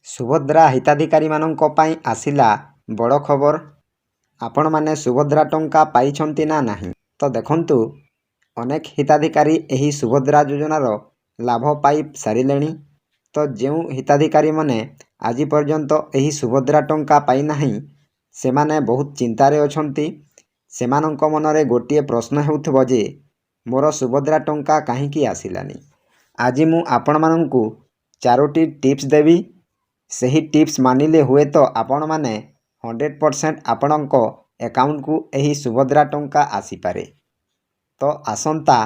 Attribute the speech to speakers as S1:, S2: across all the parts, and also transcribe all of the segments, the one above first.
S1: ସୁଭଦ୍ରା ହିତାଧିକାରୀମାନଙ୍କ ପାଇଁ ଆସିଲା ବଡ଼ ଖବର। ଆପଣମାନେ ସୁଭଦ୍ରା ଟଙ୍କା ପାଇଛନ୍ତି ନା ନାହିଁ? ତ ଦେଖନ୍ତୁ, ଅନେକ ହିତାଧିକାରୀ ଏହି ସୁଭଦ୍ରା ଯୋଜନାର ଲାଭ ପାଇ ସାରିଲେଣି। ତ ଯେଉଁ ହିତାଧିକାରୀମାନେ ଆଜି ପର୍ଯ୍ୟନ୍ତ ଏହି ସୁଭଦ୍ରା ଟଙ୍କା ପାଇନାହିଁ, ସେମାନେ ବହୁତ ଚିନ୍ତାରେ ଅଛନ୍ତି। ସେମାନଙ୍କ ମନରେ ଗୋଟିଏ ପ୍ରଶ୍ନ ହେଉଥିବ ଯେ ମୋର ସୁଭଦ୍ରା ଟଙ୍କା କାହିଁକି ଆସିଲାନି। ଆଜି ମୁଁ ଆପଣମାନଙ୍କୁ 4ଟି ଟିପ୍ସ ଦେବି। ସେହି ଟିପ୍ସ ମାନିଲେ ହୁଏତ ଆପଣମାନେ 100% ଆପଣଙ୍କ ଆକାଉଣ୍ଟକୁ ଏହି ସୁଭଦ୍ରା ଟଙ୍କା ଆସିପାରେ। ତ ଆସନ୍ତା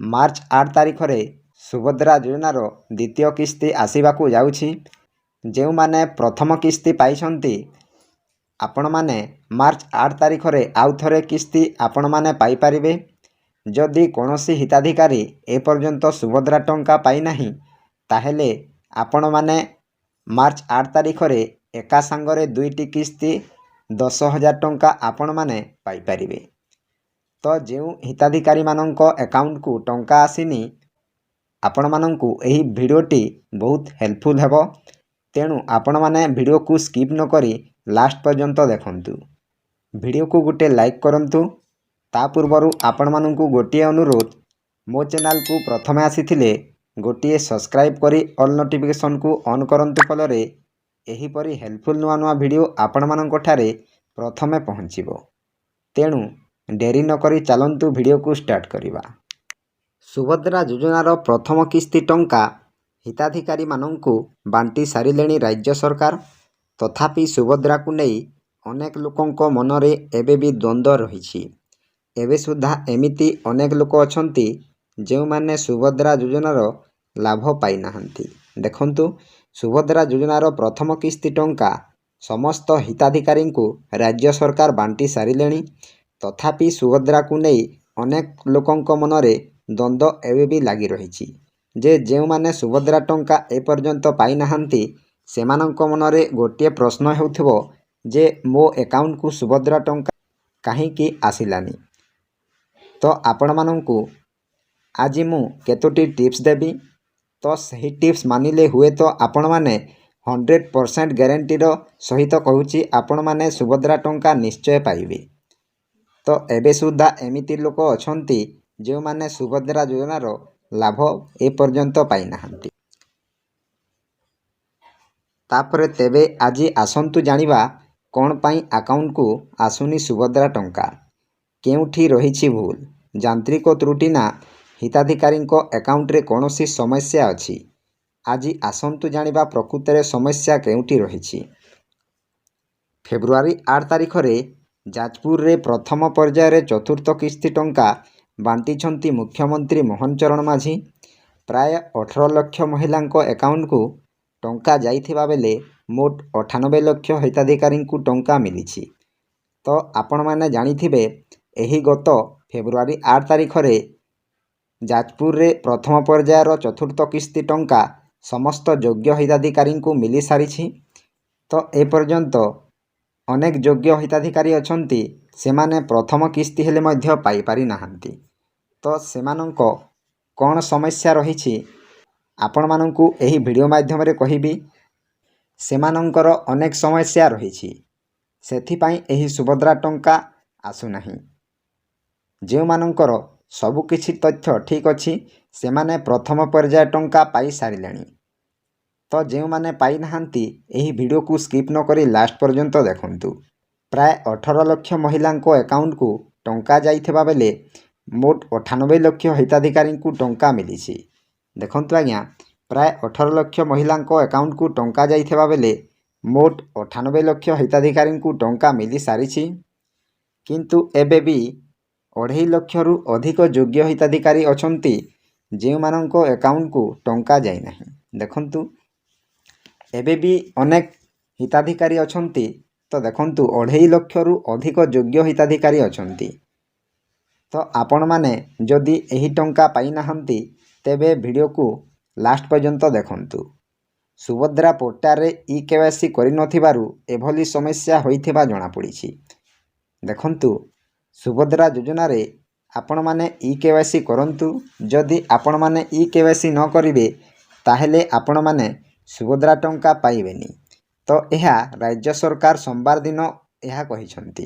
S1: ମାର୍ଚ୍ଚ 8 ତାରିଖରେ ସୁଭଦ୍ରା ଯୋଜନାର ଦ୍ୱିତୀୟ କିସ୍ତି ଆସିବାକୁ ଯାଉଛି। ଯେଉଁମାନେ ପ୍ରଥମ କିସ୍ତି ପାଇଛନ୍ତି, ଆପଣମାନେ ମାର୍ଚ୍ଚ 8 ତାରିଖରେ ଆଉ ଥରେ କିସ୍ତି ଆପଣମାନେ ପାଇପାରିବେ। ଯଦି କୌଣସି ହିତାଧିକାରୀ ଏପର୍ଯ୍ୟନ୍ତ ସୁଭଦ୍ରା ଟଙ୍କା ପାଇନାହିଁ, ତାହେଲେ ଆପଣମାନେ ମାର୍ଚ୍ଚ 8 ତାରିଖରେ ଏକା ସାଙ୍ଗରେ 2ଟି କିସ୍ତି 10,000 ଟଙ୍କା ଆପଣମାନେ ପାଇପାରିବେ। ତ ଯେଉଁ ହିତାଧିକାରୀମାନଙ୍କ ଆକାଉଣ୍ଟକୁ ଟଙ୍କା ଆସିନି, ଆପଣମାନଙ୍କୁ ଏହି ଭିଡ଼ିଓଟି ବହୁତ ହେଲ୍ପଫୁଲ୍ ହେବ। ତେଣୁ ଆପଣମାନେ ଭିଡ଼ିଓକୁ ସ୍କିପ୍ ନକରି ଲାଷ୍ଟ ପର୍ଯ୍ୟନ୍ତ ଦେଖନ୍ତୁ। ଭିଡ଼ିଓକୁ ଗୋଟେ ଲାଇକ୍ କରନ୍ତୁ। ତା ପୂର୍ବରୁ ଆପଣମାନଙ୍କୁ ଗୋଟିଏ ଅନୁରୋଧ, ମୋ ଚ୍ୟାନେଲକୁ ପ୍ରଥମେ ଆସିଥିଲେ ଗୋଟିଏ ସବସ୍କ୍ରାଇବ୍ କରି ଅଲ୍ ନୋଟିଫିକେସନକୁ ଅନ୍ କରନ୍ତୁ। ଫଳରେ ଏହିପରି ହେଲ୍ପଫୁଲ୍ ନୂଆ ନୂଆ ଭିଡ଼ିଓ ଆପଣମାନଙ୍କଠାରେ ପ୍ରଥମେ ପହଞ୍ଚିବ। ତେଣୁ ଡେରି ନକରି ଚାଲନ୍ତୁ ଭିଡ଼ିଓକୁ ଷ୍ଟାର୍ଟ କରିବା। ସୁଭଦ୍ରା ଯୋଜନାର ପ୍ରଥମ କିସ୍ତି ଟଙ୍କା ହିତାଧିକାରୀମାନଙ୍କୁ ବାଣ୍ଟି ସାରିଲେଣି ରାଜ୍ୟ ସରକାର। ତଥାପି ସୁଭଦ୍ରାକୁ ନେଇ ଅନେକ ଲୋକଙ୍କ ମନରେ ଏବେ ବି ଦ୍ୱନ୍ଦ୍ୱ ରହିଛି। ଏବେ ସୁଦ୍ଧା ଏମିତି ଅନେକ ଲୋକ ଅଛନ୍ତି ଯେଉଁମାନେ ସୁଭଦ୍ରା ଯୋଜନାର ଲାଭ ପାଇନାହାନ୍ତି। ଦେଖନ୍ତୁ, ସୁଭଦ୍ରା ଯୋଜନାର ପ୍ରଥମ କିସ୍ତି ଟଙ୍କା ସମସ୍ତ ହିତାଧିକାରୀଙ୍କୁ ରାଜ୍ୟ ସରକାର ବାଣ୍ଟି ସାରିଲେଣି। ତଥାପି ସୁଭଦ୍ରାକୁ ନେଇ ଅନେକ ଲୋକଙ୍କ ମନରେ ଦ୍ୱନ୍ଦ୍ୱ ଏବେ ବି ଲାଗି ରହିଛି ଯେ ଯେଉଁମାନେ ସୁଭଦ୍ରା ଟଙ୍କା ଏପର୍ଯ୍ୟନ୍ତ ପାଇନାହାନ୍ତି, ସେମାନଙ୍କ ମନରେ ଗୋଟିଏ ପ୍ରଶ୍ନ ହେଉଥିବ ଯେ ମୋ ଆକାଉଣ୍ଟକୁ ସୁଭଦ୍ରା ଟଙ୍କା କାହିଁକି ଆସିଲାନି। ତ ଆପଣମାନଙ୍କୁ ଆଜି ମୁଁ କେତୋଟି ଟିପ୍ସ ଦେବି। ତ ସେହି ଟିପ୍ସ ମାନିଲେ ହୁଏତ ଆପଣମାନେ 100% ଗ୍ୟାରେଣ୍ଟିର ସହିତ କହୁଛି ଆପଣମାନେ ସୁଭଦ୍ରା ଟଙ୍କା ନିଶ୍ଚୟ ପାଇବେ। ତ ଏବେ ସୁଦ୍ଧା ଏମିତି ଲୋକ ଅଛନ୍ତି ଯେଉଁମାନେ ସୁଭଦ୍ରା ଯୋଜନାର ଲାଭ ଏପର୍ଯ୍ୟନ୍ତ ପାଇନାହାନ୍ତି। ତାପରେ ତେବେ ଆଜି ଆସନ୍ତୁ ଜାଣିବା କ'ଣ ପାଇଁ ଆକାଉଣ୍ଟକୁ ଆସୁନି ସୁଭଦ୍ରା ଟଙ୍କା। କେଉଁଠି ରହିଛି ଭୁଲ? ଯାନ୍ତ୍ରିକ ତ୍ରୁଟି ନା ହିତାଧିକାରୀଙ୍କ ଆକାଉଣ୍ଟରେ କୌଣସି ସମସ୍ୟା ଅଛି? ଆଜି ଆସନ୍ତୁ ଜାଣିବା ପ୍ରକୃତରେ ସମସ୍ୟା କେଉଁଠି ରହିଛି। ଫେବୃଆରୀ 8 ତାରିଖରେ ଯାଜପୁରରେ ପ୍ରଥମ ପର୍ଯ୍ୟାୟରେ ଚତୁର୍ଥ କିସ୍ତି ଟଙ୍କା ବାଣ୍ଟିଛନ୍ତି ମୁଖ୍ୟମନ୍ତ୍ରୀ ମୋହନ ଚରଣ ମାଝୀ। ପ୍ରାୟ 18 ଲକ୍ଷ ମହିଳାଙ୍କ ଆକାଉଣ୍ଟକୁ ଟଙ୍କା ଯାଇଥିବା ବେଳେ ମୋଟ 98 ଲକ୍ଷ ହିତାଧିକାରୀଙ୍କୁ ଟଙ୍କା ମିଳିଛି। ତ ଆପଣମାନେ ଜାଣିଥିବେ, ଏହି ଗତ ଫେବୃଆରୀ 8 ତାରିଖରେ ଯାଜପୁରରେ ପ୍ରଥମ ପର୍ଯ୍ୟାୟର ଚତୁର୍ଥ କିସ୍ତି ଟଙ୍କା ସମସ୍ତ ଯୋଗ୍ୟ ହିତାଧିକାରୀଙ୍କୁ ମିଳିସାରିଛି। ତ ଏପର୍ଯ୍ୟନ୍ତ ଅନେକ ଯୋଗ୍ୟ ହିତାଧିକାରୀ ଅଛନ୍ତି, ସେମାନେ ପ୍ରଥମ କିସ୍ତି ହେଲେ ମଧ୍ୟ ପାଇପାରି ନାହାନ୍ତି। ତ ସେମାନଙ୍କ କ'ଣ ସମସ୍ୟା ରହିଛି ଆପଣମାନଙ୍କୁ ଏହି ଭିଡ଼ିଓ ମାଧ୍ୟମରେ କହିବି। ସେମାନଙ୍କର ଅନେକ ସମସ୍ୟା ରହିଛି, ସେଥିପାଇଁ ଏହି ସୁଭଦ୍ରା ଟଙ୍କା ଆସୁନାହିଁ। ଯେଉଁମାନଙ୍କର ସବୁକିଛି ତଥ୍ୟ ଠିକ୍ ଅଛି, ସେମାନେ ପ୍ରଥମ ପର୍ଯ୍ୟାୟ ଟଙ୍କା ପାଇସାରିଲେଣି। ତ ଯେଉଁମାନେ ପାଇନାହାନ୍ତି, ଏହି ଭିଡ଼ିଓକୁ ସ୍କିପ୍ ନକରି ଲାଷ୍ଟ ପର୍ଯ୍ୟନ୍ତ ଦେଖନ୍ତୁ। ପ୍ରାୟ 18 ଲକ୍ଷ ମହିଳାଙ୍କ ଆକାଉଣ୍ଟକୁ ଟଙ୍କା ଯାଇଥିବା ବେଳେ ମୋଟ 98 ଲକ୍ଷ ହିତାଧିକାରୀଙ୍କୁ ଟଙ୍କା ମିଳିଛି। ଦେଖନ୍ତୁ ଆଜ୍ଞା, ପ୍ରାୟ 18 ଲକ୍ଷ ମହିଳାଙ୍କ ଆକାଉଣ୍ଟକୁ ଟଙ୍କା ଯାଇଥିବା ବେଳେ ମୋଟ 98 ଲକ୍ଷ ହିତାଧିକାରୀଙ୍କୁ ଟଙ୍କା ମିଳିସାରିଛି। କିନ୍ତୁ ଏବେ ବି 2.5 ଲକ୍ଷରୁ ଅଧିକ ଯୋଗ୍ୟ ହିତାଧିକାରୀ ଅଛନ୍ତି ଯେଉଁମାନଙ୍କ ଆକାଉଣ୍ଟକୁ ଟଙ୍କା ଯାଇନାହିଁ। ଦେଖନ୍ତୁ, ଏବେ ବି ଅନେକ ହିତାଧିକାରୀ ଅଛନ୍ତି। ତ ଦେଖନ୍ତୁ, 2.5 ଲକ୍ଷରୁ ଅଧିକ ଯୋଗ୍ୟ ହିତାଧିକାରୀ ଅଛନ୍ତି। ତ ଆପଣମାନେ ଯଦି ଏହି ଟଙ୍କା ପାଇନାହାନ୍ତି, ତେବେ ଭିଡ଼ିଓକୁ ଲାଷ୍ଟ ପର୍ଯ୍ୟନ୍ତ ଦେଖନ୍ତୁ। ସୁଭଦ୍ରା ପୋର୍ଟାଲରେ ଇ-KYC କରିନଥିବାରୁ ଏଭଳି ସମସ୍ୟା ହୋଇଥିବା ଜଣାପଡ଼ିଛି। ଦେଖନ୍ତୁ, ସୁଭଦ୍ରା ଯୋଜନାରେ ଆପଣମାନେ ଇ-KYC କରନ୍ତୁ। ଯଦି ଆପଣମାନେ ଇ-KYC ନ କରିବେ, ତାହେଲେ ଆପଣମାନେ ସୁଭଦ୍ରା ଟଙ୍କା ପାଇବେନି। ତ ଏହା ରାଜ୍ୟ ସରକାର ସୋମବାର ଦିନ ଏହା କହିଛନ୍ତି।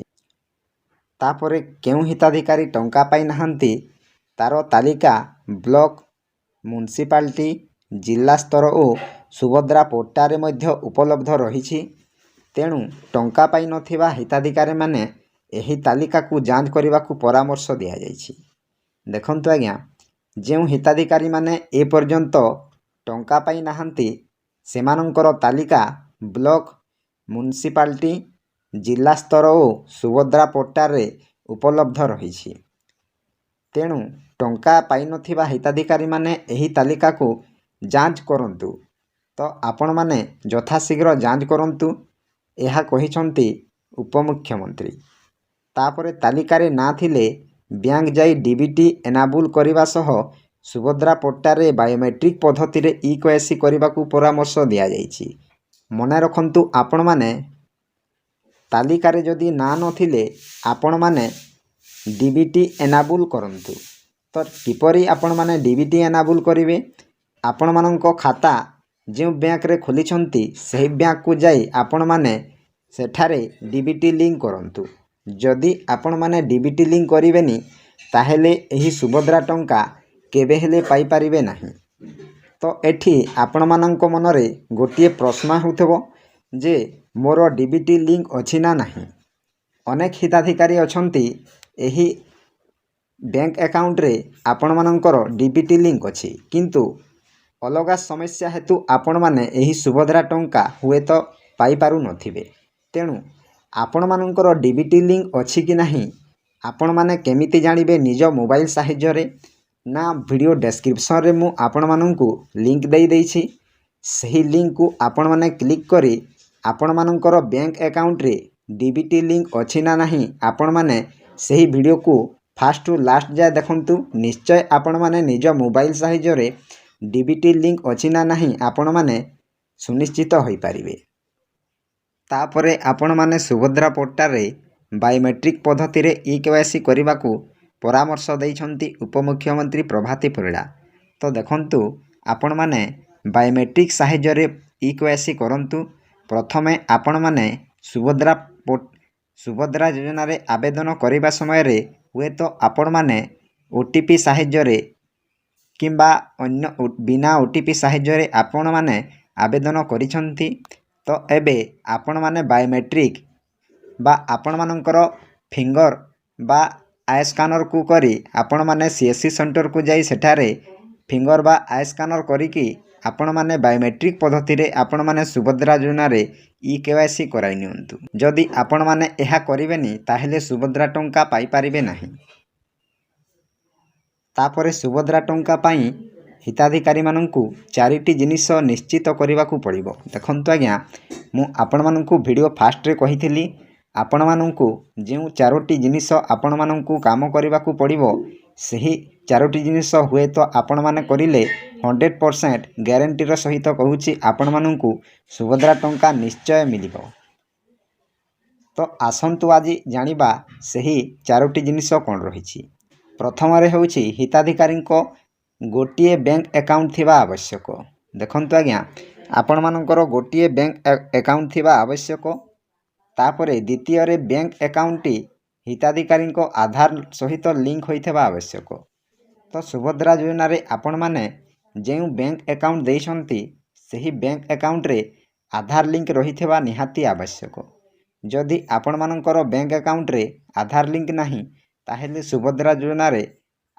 S1: ତାପରେ କେଉଁ ହିତାଧିକାରୀ ଟଙ୍କା ପାଇନାହାନ୍ତି ତାର ତାଲିକା ବ୍ଲକ, ମ୍ୟୁନିସିପାଲିଟି, ଜିଲ୍ଲା ସ୍ତର ଓ ସୁଭଦ୍ରା ପୋର୍ଟାଲରେ ମଧ୍ୟ ଉପଲବ୍ଧ ରହିଛି। ତେଣୁ ଟଙ୍କା ପାଇନଥିବା ହିତାଧିକାରୀମାନେ ଏହି ତାଲିକାକୁ ଯାଞ୍ଚ କରିବାକୁ ପରାମର୍ଶ ଦିଆଯାଇଛି। ଦେଖନ୍ତୁ ଆଜ୍ଞା, ଯେଉଁ ହିତାଧିକାରୀମାନେ ଏପର୍ଯ୍ୟନ୍ତ ଟଙ୍କା ପାଇନାହାନ୍ତି ସେମାନଙ୍କର ତାଲିକା ବ୍ଲକ, ମ୍ୟୁନିସିପାଲିଟି, ଜିଲ୍ଲା ସ୍ତର ଓ ସୁଭଦ୍ରା ପୋର୍ଟାଲରେ ଉପଲବ୍ଧ ରହିଛି। ତେଣୁ ଟଙ୍କା ପାଇନଥିବା ହିତାଧିକାରୀମାନେ ଏହି ତାଲିକାକୁ ଯାଞ୍ଚ କରନ୍ତୁ। ତ ଆପଣମାନେ ଯଥାଶୀଘ୍ର ଯାଞ୍ଚ କରନ୍ତୁ, ଏହା କହିଛନ୍ତି ଉପମୁଖ୍ୟମନ୍ତ୍ରୀ। ତାପରେ ତାଲିକାରେ ନାଁ ଥିଲେ ବ୍ୟାଙ୍କ ଯାଇ ଡିବିଟି ଏନାବୁଲ କରିବା ସହ ସୁଭଦ୍ରା ପୋର୍ଟାଲରେ ବାୟୋମେଟ୍ରିକ୍ ପଦ୍ଧତିରେ ଇ-କେୱାଇସି କରିବାକୁ ପରାମର୍ଶ ଦିଆଯାଇଛି। ମନେ ରଖନ୍ତୁ, ଆପଣମାନେ ତାଲିକାରେ ଯଦି ନାଁ ନଥିଲେ ଆପଣମାନେ ଡିବିଟି ଏନାବୁଲ କରନ୍ତୁ। ତ କିପରି ଆପଣମାନେ ଡିବିଟି ଏନାବୁଲ କରିବେ? ଆପଣମାନଙ୍କ ଖାତା ଯେଉଁ ବ୍ୟାଙ୍କରେ ଖୋଲିଛନ୍ତି ସେହି ବ୍ୟାଙ୍କକୁ ଯାଇ ଆପଣମାନେ ସେଠାରେ ଡିବିଟି ଲିଙ୍କ କରନ୍ତୁ। ଯଦି ଆପଣମାନେ ଡିବିଟି ଲିଙ୍କ କରିବେନି ତାହେଲେ ଏହି ସୁଭଦ୍ରା ଟଙ୍କା କେବେ ହେଲେ ପାଇପାରିବେ ନାହିଁ। ତ ଏଠି ଆପଣମାନଙ୍କ ମନରେ ଗୋଟିଏ ପ୍ରଶ୍ନ ହେଉଥିବ ଯେ ମୋର ଡିବିଟି ଲିଙ୍କ ଅଛି ନା ନାହିଁ। ଅନେକ ହିତାଧିକାରୀ ଅଛନ୍ତି ଏହି ବ୍ୟାଙ୍କ ଆକାଉଣ୍ଟରେ ଆପଣମାନଙ୍କର ଡିବିଟି ଲିଙ୍କ ଅଛି, କିନ୍ତୁ ଅଲଗା ସମସ୍ୟା ହେତୁ ଆପଣମାନେ ଏହି ସୁଭଦ୍ରା ଟଙ୍କା ହୁଏତ ପାଇପାରୁନଥିବେ। ତେଣୁ ଆପଣମାନଙ୍କର ଡିବିଟି ଲିଙ୍କ ଅଛି କି ନାହିଁ ଆପଣମାନେ କେମିତି ଜାଣିବେ ନିଜ ମୋବାଇଲ ସାହାଯ୍ୟରେ? ନା ଭିଡ଼ିଓ ଡେସ୍କ୍ରିପସନରେ ମୁଁ ଆପଣମାନଙ୍କୁ ଲିଙ୍କ ଦେଇଦେଇଛି। ସେହି ଲିଙ୍କକୁ ଆପଣମାନେ କ୍ଲିକ୍ କରି ଆପଣମାନଙ୍କର ବ୍ୟାଙ୍କ ଆକାଉଣ୍ଟରେ ଡିବିଟି ଲିଙ୍କ ଅଛି ନା ନାହିଁ ଆପଣମାନେ ସେହି ଭିଡ଼ିଓକୁ ଫାଷ୍ଟରୁ ଲାଷ୍ଟ ଯାଏ ଦେଖନ୍ତୁ। ନିଶ୍ଚୟ ଆପଣମାନେ ନିଜ ମୋବାଇଲ ସାହାଯ୍ୟରେ ଡିବିଟି ଲିଙ୍କ ଅଛି ନା ନାହିଁ ଆପଣମାନେ ସୁନିଶ୍ଚିତ ହୋଇପାରିବେ। ତାପରେ ଆପଣମାନେ ସୁଭଦ୍ରା ପୋର୍ଟାଲରେ ବାୟୋମେଟ୍ରିକ୍ ପଦ୍ଧତିରେ ଇ-କେୱାଇସି କରିବାକୁ ପରାମର୍ଶ ଦେଇଛନ୍ତି ଉପମୁଖ୍ୟମନ୍ତ୍ରୀ ପ୍ରଭାତୀ ପରିଡ଼ା। ତ ଦେଖନ୍ତୁ, ଆପଣମାନେ ବାୟୋମେଟ୍ରିକ୍ ସାହାଯ୍ୟରେ ଇ-କେୱାଇସି କରନ୍ତୁ। ପ୍ରଥମେ ଆପଣମାନେ ସୁଭଦ୍ରା ଯୋଜନାରେ ଆବେଦନ କରିବା ସମୟରେ ହୁଏତ ଆପଣମାନେ OTP ସାହାଯ୍ୟରେ କିମ୍ବା ଅନ୍ୟ ବିନା OTP ସାହାଯ୍ୟରେ ଆପଣମାନେ ଆବେଦନ କରିଛନ୍ତି। ତ ଏବେ ଆପଣମାନେ ବାୟୋମେଟ୍ରିକ୍ ବା ଆପଣମାନଙ୍କର ଫିଙ୍ଗର ବା ଆଇ ସ୍କାନରକୁ କରି ଆପଣମାନେ CSC ସେଣ୍ଟରକୁ ଯାଇ ସେଠାରେ ଫିଙ୍ଗର ବା ଆଇ ସ୍କାନର କରିକି ଆପଣମାନେ ବାୟୋମେଟ୍ରିକ୍ ପଦ୍ଧତିରେ ଆପଣମାନେ ସୁଭଦ୍ରା ଯୋଜନାରେ ଇ-କେୱାଇସି କରାଇ ନିଅନ୍ତୁ। ଯଦି ଆପଣମାନେ ଏହା କରିବେନି ତାହେଲେ ସୁଭଦ୍ରା ଟଙ୍କା ପାଇପାରିବେ ନାହିଁ। ତାପରେ ସୁଭଦ୍ରା ଟଙ୍କା ପାଇଁ ହିତାଧିକାରୀମାନଙ୍କୁ 4ଟି ଜିନିଷ ନିଶ୍ଚିତ କରିବାକୁ ପଡ଼ିବ। ଦେଖନ୍ତୁ ଆଜ୍ଞା, ମୁଁ ଆପଣମାନଙ୍କୁ ଭିଡ଼ିଓ ଫାଷ୍ଟରେ କହିଥିଲି ଆପଣମାନଙ୍କୁ ଯେଉଁ 4ଟି ଜିନିଷ ଆପଣମାନଙ୍କୁ କାମ କରିବାକୁ ପଡ଼ିବ ସେହି 4ଟି ଜିନିଷ ହୁଏତ ଆପଣମାନେ କରିଲେ 100% ଗ୍ୟାରେଣ୍ଟିର ସହିତ କହୁଛି ଆପଣମାନଙ୍କୁ ସୁଭଦ୍ରା ଟଙ୍କା ନିଶ୍ଚୟ ମିଳିବ। ତ ଆସନ୍ତୁ ଆଜି ଜାଣିବା ସେହି 4ଟି ଜିନିଷ କ'ଣ ରହିଛି। ପ୍ରଥମରେ ହେଉଛି ହିତାଧିକାରୀଙ୍କ ଗୋଟିଏ ବ୍ୟାଙ୍କ ଆକାଉଣ୍ଟ ଥିବା ଆବଶ୍ୟକ। ଦେଖନ୍ତୁ ଆଜ୍ଞା, ଆପଣମାନଙ୍କର ଗୋଟିଏ ବ୍ୟାଙ୍କ ଆକାଉଣ୍ଟ ଥିବା ଆବଶ୍ୟକ। ତାପରେ ଦ୍ୱିତୀୟରେ ବ୍ୟାଙ୍କ ଆକାଉଣ୍ଟଟି ହିତାଧିକାରୀଙ୍କ ଆଧାର ସହିତ ଲିଙ୍କ ହୋଇଥିବା ଆବଶ୍ୟକ। ତ ସୁଭଦ୍ରା ଯୋଜନାରେ ଆପଣମାନେ ଯେଉଁ ବ୍ୟାଙ୍କ ଆକାଉଣ୍ଟ ଦେଇଛନ୍ତି ସେହି ବ୍ୟାଙ୍କ ଆକାଉଣ୍ଟରେ ଆଧାର ଲିଙ୍କ ରହିଥିବା ନିହାତି ଆବଶ୍ୟକ। ଯଦି ଆପଣମାନଙ୍କର ବ୍ୟାଙ୍କ ଆକାଉଣ୍ଟରେ ଆଧାର ଲିଙ୍କ ନାହିଁ ତାହେଲେ ସୁଭଦ୍ରା ଯୋଜନାରେ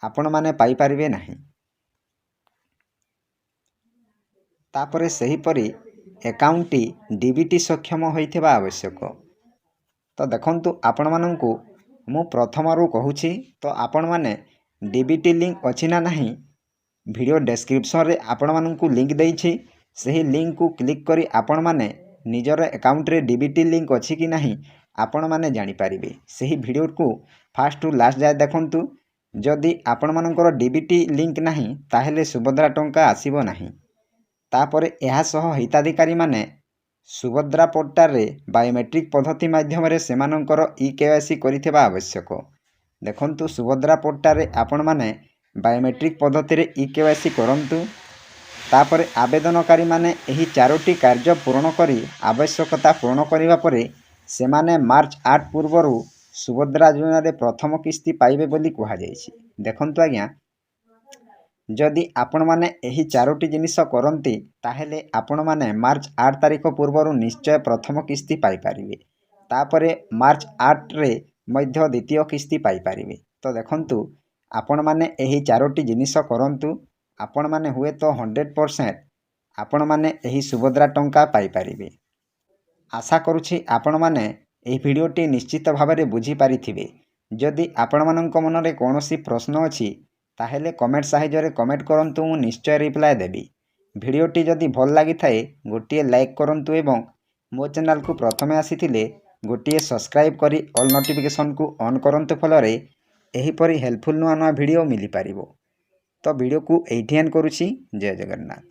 S1: ଆପଣମାନେ ପାଇପାରିବେ ନାହିଁ। ତାପରେ ସେହିପରି ଆକାଉଣ୍ଟଟି ଡିବିଟି ସକ୍ଷମ ହୋଇଥିବା ଆବଶ୍ୟକ। ତ ଦେଖନ୍ତୁ, ଆପଣମାନଙ୍କୁ ମୁଁ ପ୍ରଥମରୁ କହୁଛି, ତ ଆପଣମାନେ ଡିବିଟି ଲିଙ୍କ ଅଛି ନା ନାହିଁ ଭିଡ଼ିଓ ଡେସ୍କ୍ରିପସନରେ ଆପଣମାନଙ୍କୁ ଲିଙ୍କ ଦେଇଛି। ସେହି ଲିଙ୍କକୁ କ୍ଲିକ୍ କରି ଆପଣମାନେ ନିଜର ଆକାଉଣ୍ଟରେ ଡିବିଟି ଲିଙ୍କ ଅଛି କି ନାହିଁ ଆପଣମାନେ ଜାଣିପାରିବେ। ସେହି ଭିଡ଼ିଓକୁ ଫାଷ୍ଟରୁ ଲାଷ୍ଟ ଯାଏ ଦେଖନ୍ତୁ। ଯଦି ଆପଣମାନଙ୍କର ଡିବିଟି ଲିଙ୍କ ନାହିଁ ତାହେଲେ ସୁଭଦ୍ରା ଟଙ୍କା ଆସିବ ନାହିଁ। ତାପରେ ଏହା ସହ ହିତାଧିକାରୀମାନେ ସୁଭଦ୍ରା ପୋର୍ଟାଲରେ ବାୟୋମେଟ୍ରିକ୍ ପଦ୍ଧତି ମାଧ୍ୟମରେ ସେମାନଙ୍କର ଇ-କେୱାଇସି କରିଥିବା ଆବଶ୍ୟକ। ଦେଖନ୍ତୁ, ସୁଭଦ୍ରା ପୋର୍ଟାଲରେ ଆପଣମାନେ ବାୟୋମେଟ୍ରିକ୍ ପଦ୍ଧତିରେ ଇ-କେୱାଇସି କରନ୍ତୁ। ତାପରେ ଆବେଦନକାରୀମାନେ ଏହି 4ଟି କାର୍ଯ୍ୟ ପୂରଣ କରି ଆବଶ୍ୟକତା ପୂରଣ କରିବା ପରେ ସେମାନେ ମାର୍ଚ୍ଚ 8 ପୂର୍ବରୁ ସୁଭଦ୍ରା ଯୋଜନାରେ ପ୍ରଥମ କିସ୍ତି ପାଇବେ ବୋଲି କୁହାଯାଇଛି। ଦେଖନ୍ତୁ ଆଜ୍ଞା, ଯଦି ଆପଣମାନେ ଏହି 4ଟି ଜିନିଷ କରନ୍ତି ତାହେଲେ ଆପଣମାନେ ମାର୍ଚ୍ଚ 8 ତାରିଖ ପୂର୍ବରୁ ନିଶ୍ଚୟ ପ୍ରଥମ କିସ୍ତି ପାଇପାରିବେ। ତାପରେ ମାର୍ଚ୍ଚ 8ରେ ମଧ୍ୟ ଦ୍ୱିତୀୟ କିସ୍ତି ପାଇପାରିବେ। ତ ଦେଖନ୍ତୁ, ଆପଣମାନେ ଏହି 4ଟି ଜିନିଷ କରନ୍ତୁ, ଆପଣମାନେ ହୁଏତ 100% ଆପଣମାନେ ଏହି ସୁଭଦ୍ରା ଟଙ୍କା ପାଇପାରିବେ। ଆଶା କରୁଛି ଆପଣମାନେ ଏହି ଭିଡ଼ିଓଟି ନିଶ୍ଚିତ ଭାବରେ ବୁଝିପାରିଥିବେ। ଯଦି ଆପଣମାନଙ୍କ ମନରେ କୌଣସି ପ୍ରଶ୍ନ ଅଛି ତାହେଲେ କମେଣ୍ଟ ସାହାଯ୍ୟରେ କମେଣ୍ଟ କରନ୍ତୁ, ମୁଁ ନିଶ୍ଚୟ ରିପ୍ଲାଏ ଦେବି। ଭିଡ଼ିଓଟି ଯଦି ଭଲ ଲାଗିଥାଏ ଗୋଟିଏ ଲାଇକ୍ କରନ୍ତୁ ଏବଂ ମୋ ଚ୍ୟାନେଲକୁ ପ୍ରଥମେ ଆସିଥିଲେ ଗୋଟିଏ ସବସ୍କ୍ରାଇବ୍ କରି ଅଲ୍ ନୋଟିଫିକେସନକୁ ଅନ୍ କରନ୍ତୁ, ଫଳରେ ଏହିପରି ହେଲ୍ପଫୁଲ୍ ନୂଆ ନୂଆ ଭିଡ଼ିଓ ମିଳିପାରିବ। ତ ଭିଡ଼ିଓକୁ ଏଇଠି ଏଣ୍ଡ କରୁଛି। ଜୟ ଜଗନ୍ନାଥ।